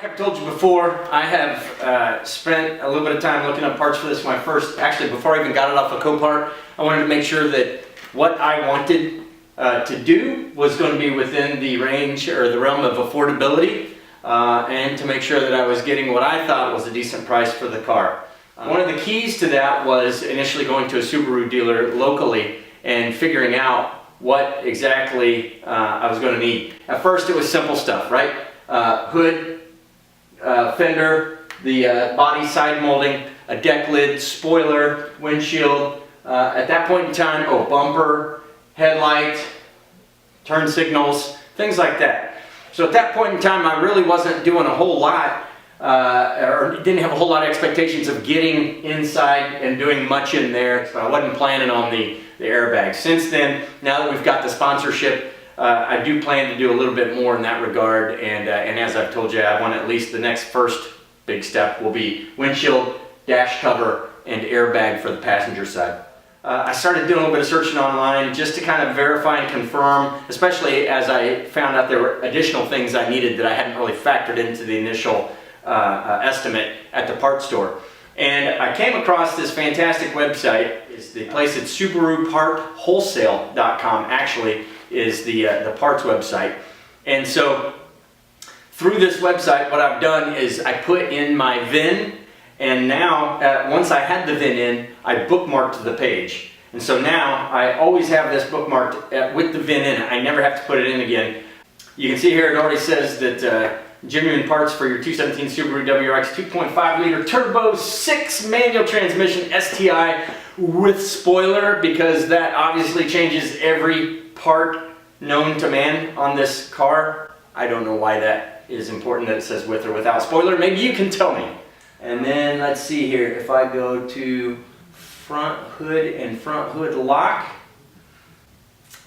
I've told you before, I have spent a little bit of time looking up parts for this. Actually before I even got it off a Copart, I wanted to make sure that what I wanted to do was going to be within the range or the realm of affordability, and to make sure that I was getting what I thought was a decent price for the car. One of the keys to that was initially going to a Subaru dealer locally and figuring out what exactly I was going to need. At first it was simple stuff, right? Hood, fender, the body side molding, a deck lid, spoiler, windshield. At that point in time, bumper, headlight, turn signals, things like that. So at that point in time, I really wasn't doing a whole lot, or didn't have a whole lot of expectations of getting inside and doing much in there. So I wasn't planning on the airbags. Since then, now that we've got the sponsorship, I do plan to do a little bit more in that regard, and as I've told you, I want at least the next first big step will be windshield, dash cover, and airbag for the passenger side. I started doing a little bit of searching online just to kind of verify and confirm, especially as I found out there were additional things I needed that I hadn't really factored into the initial estimate at the parts store. And I came across this fantastic website. It's the place at SubaruPartWholesale.com actually is the parts website. And so through this website, what I've done is I put in my VIN, and now once I had the VIN in, I bookmarked the page. And so now I always have this bookmarked with the VIN in it. I never have to put it in again. You can see here it already says that genuine parts for your 2017 Subaru WRX 2.5 liter turbo 6 manual transmission STi with spoiler, because that obviously changes every part known to man on this car. I don't know why that is important that it says with or without spoiler. Maybe you can tell me. And then let's see here, if I go to front hood and front hood lock,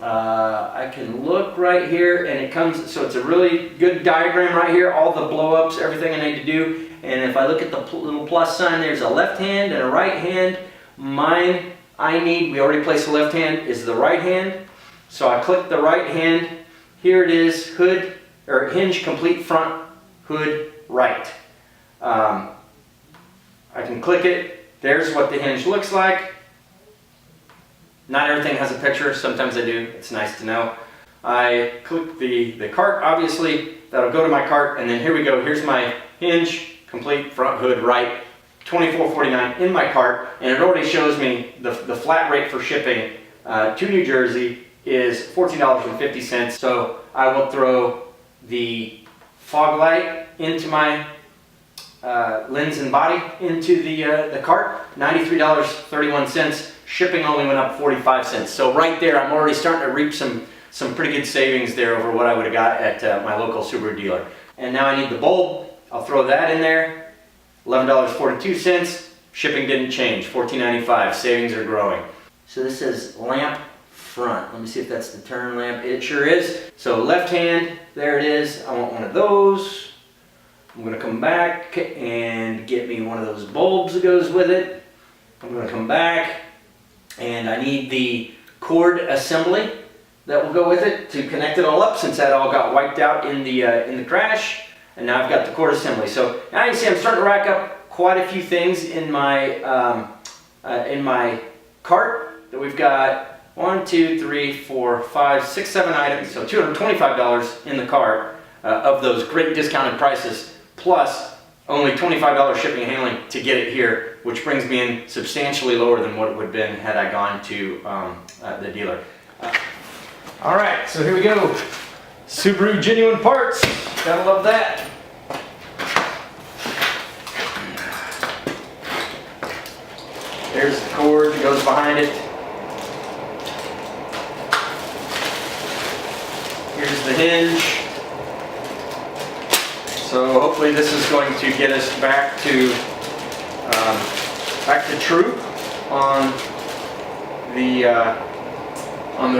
I can look right here, and it comes, so it's a really good diagram right here, all the blow-ups, everything I need to do. And if I look at the little plus sign, there's a left hand and a right hand. Mine, we already placed the left hand, is the right hand. So I click the right hand. Here it is, hood, or hinge complete front, hood right. I can click it. There's what the hinge looks like. Not everything has a picture, sometimes I do, it's nice to know. I click the cart, obviously, that'll go to my cart, and then here we go, here's my hinge, complete front hood right, $24.49 in my cart, and it already shows me the flat rate for shipping to New Jersey is $14.50. So I will throw the fog light into my lens and body into the cart, $93.31. Shipping only went up 45 cents. So right there, I'm already starting to reap some pretty good savings there over what I would have got at my local Subaru dealer. And now I need the bulb. I'll throw that in there, $11.42. Shipping didn't change, $14.95. Savings are growing. So this says lamp front. Let me see if that's the turn lamp. It sure is. So left hand, there it is. I want one of those. I'm going to come back and get me one of those bulbs that goes with it. I'm going to come back, and I need the cord assembly that will go with it to connect it all up, since that all got wiped out in the crash. And now I've got the cord assembly. So now you can see I'm starting to rack up quite a few things in my cart. That we've got 1, 2, 3, 4, 5, 6, 7 items. So $225 in the cart of those great discounted prices, plus only $25 shipping and handling to get it here, which brings me in substantially lower than what it would have been had I gone to the dealer. All right, so here we go. Subaru genuine parts. Gotta love that. There's the cord that goes behind it. Here's the hinge. So hopefully this is going to get us back to true on the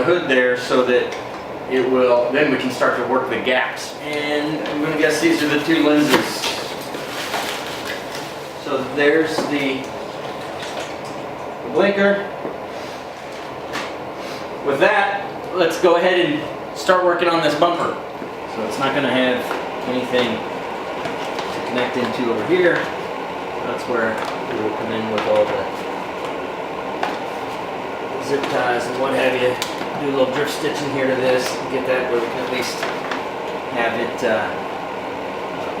hood there, so that it will, then we can start to work the gaps. And I'm going to guess these are the two lenses. So there's the blinker. With that, let's go ahead and start working on this bumper. So it's not going to have anything connect into over here. That's where we will come in with all the zip ties and what have you. Do a little drift stitching here to this, get that where we can at least have it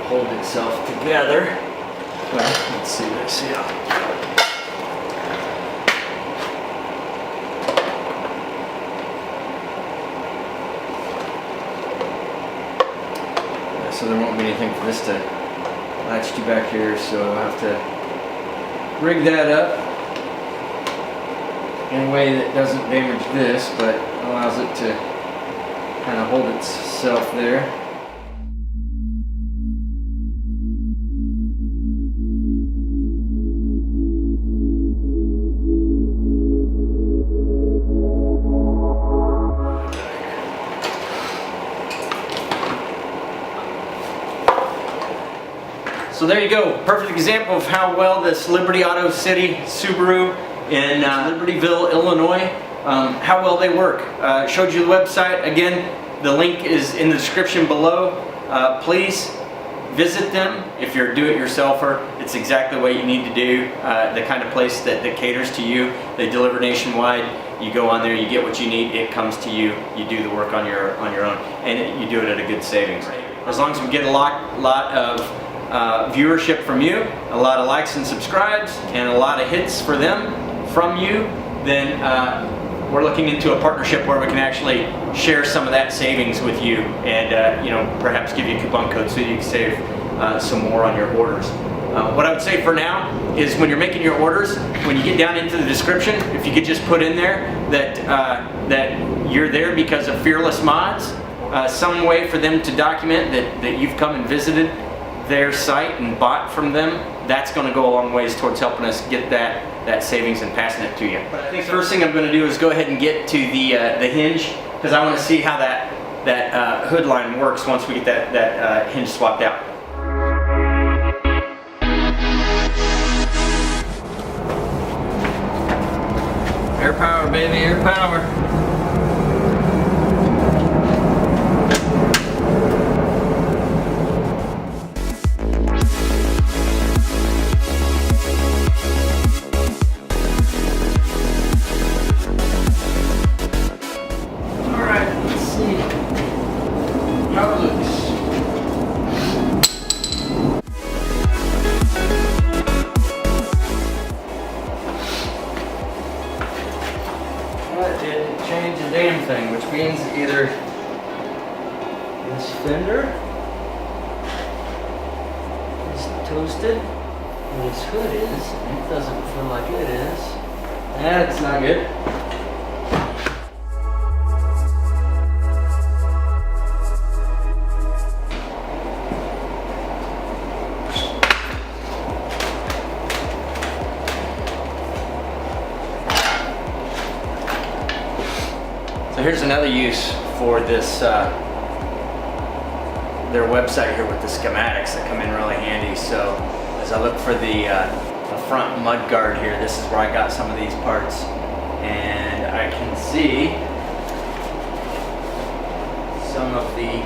hold itself together. Well, let's see this here. So there won't be anything for this to latch to back here, so I'll have to rig that up in a way that doesn't damage this, but allows it to kind of hold itself there. So there you go, perfect example of how well this Liberty Auto City Subaru in Libertyville, Illinois, how well they work. Showed you the website. Again, the link is in the description below. Please visit them if you're a do-it-yourselfer. It's exactly what you need to do. The kind of place that caters to you. They deliver nationwide. You go on there, you get what you need, it comes to you. You do the work on your own, and you do it at a good savings. As long as we get a lot of viewership from you, a lot of likes and subscribes, and a lot of hits for them from you, then we're looking into a partnership where we can actually share some of that savings with you, and you know, perhaps give you a coupon code so you can save some more on your orders. What I would say for now is when you're making your orders, when you get down into the description, if you could just put in there that that you're there because of FearlessMods, some way for them to document that you've come and visited their site and bought from them, that's going to go a long ways towards helping us get that savings and passing it to you. But I think the first thing I'm going to do is go ahead and get to the hinge, because I want to see how that hood line works once we get that hinge swapped out. Air power, baby, air power. That didn't change a damn thing, which means either this fender is toasted, and this hood is, and it doesn't feel like it is. That's not good. So here's another use for this, their website here with the schematics that come in really handy. So as I look for the front mud guard here, this is where I got some of these parts, and I can see some of the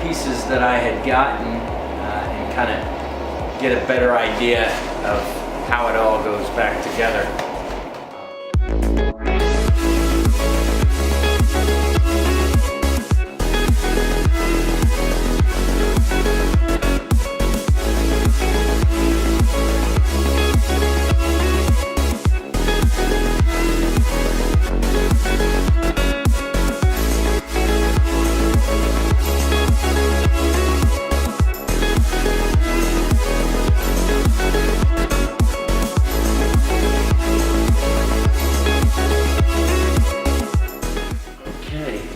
pieces that I had gotten and kind of get a better idea of how it all goes back together.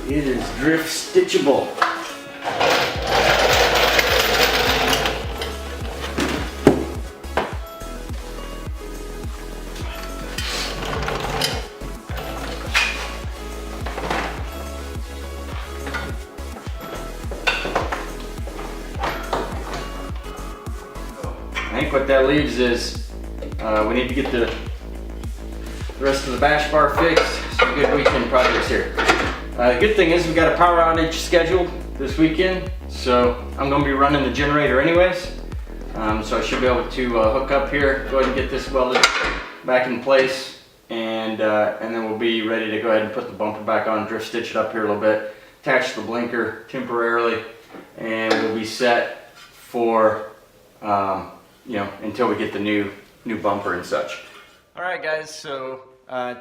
It is drift stitchable. I think what that leaves is we need to get the rest of the bash bar fixed. Some good weekend projects here. The good thing is we got a power outage scheduled this weekend, So I'm going to be running the generator anyways. So I should be able to hook up here, go ahead and get this welded back in place, and then we'll be ready to go ahead and put the bumper back on, drift stitch it up here a little bit, attach the blinker temporarily, and we'll be set for you know, until we get the new bumper and such. All right, guys. So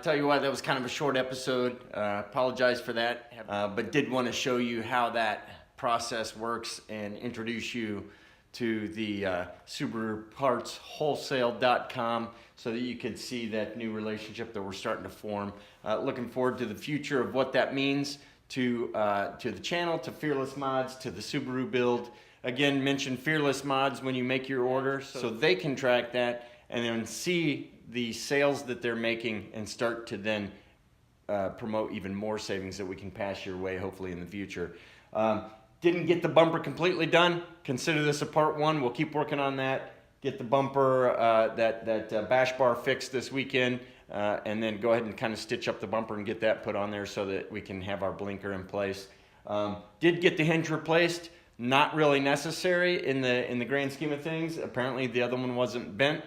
tell you what, that was kind of a short episode. Apologize for that, but did want to show you how that process works and introduce you to the SubaruPartsWholesale.com so that you could see that new relationship that we're starting to form. Looking forward to the future of what that means to the channel, to Fearless Mods, to the Subaru build. Again, mention Fearless Mods when you make your order so they can track that and then see the sales that they're making and start to then promote even more savings that we can pass your way hopefully in the future. Didn't get the bumper completely done. Consider this a part one. We'll keep working on that. Get the bumper, that bash bar fixed this weekend, and then go ahead and kind of stitch up the bumper and get that put on there so that we can have our blinker in place. Did get the hinge replaced. Not really necessary in the grand scheme of things. Apparently the other one wasn't bent.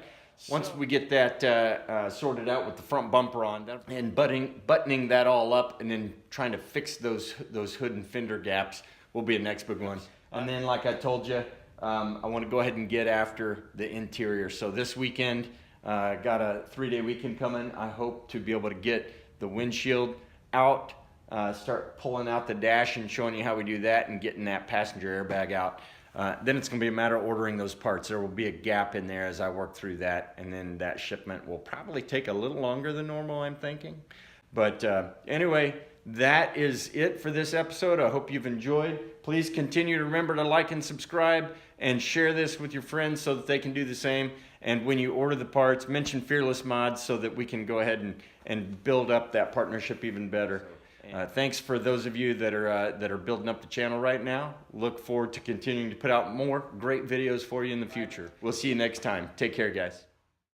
Once we get that sorted out with the front bumper on and buttoning that all up and then trying to fix those hood and fender gaps will be a next big one. And then, like I told you, I want to go ahead and get after the interior. So this weekend, got a 3-day weekend coming. I hope to be able to get the windshield out, start pulling out the dash and showing you how we do that and getting that passenger airbag out. Then it's going to be a matter of ordering those parts. There will be a gap in there as I work through that, and then that shipment will probably take a little longer than normal, I'm thinking. But anyway, that is it for this episode. I hope you've enjoyed. Please continue to remember to like and subscribe and share this with your friends so that they can do the same. And when you order the parts, mention Fearless Mods so that we can go ahead and build up that partnership even better. Thanks for those of you that are building up the channel right now. Look forward to continuing to put out more great videos for you in the future. We'll see you next time. Take care, guys.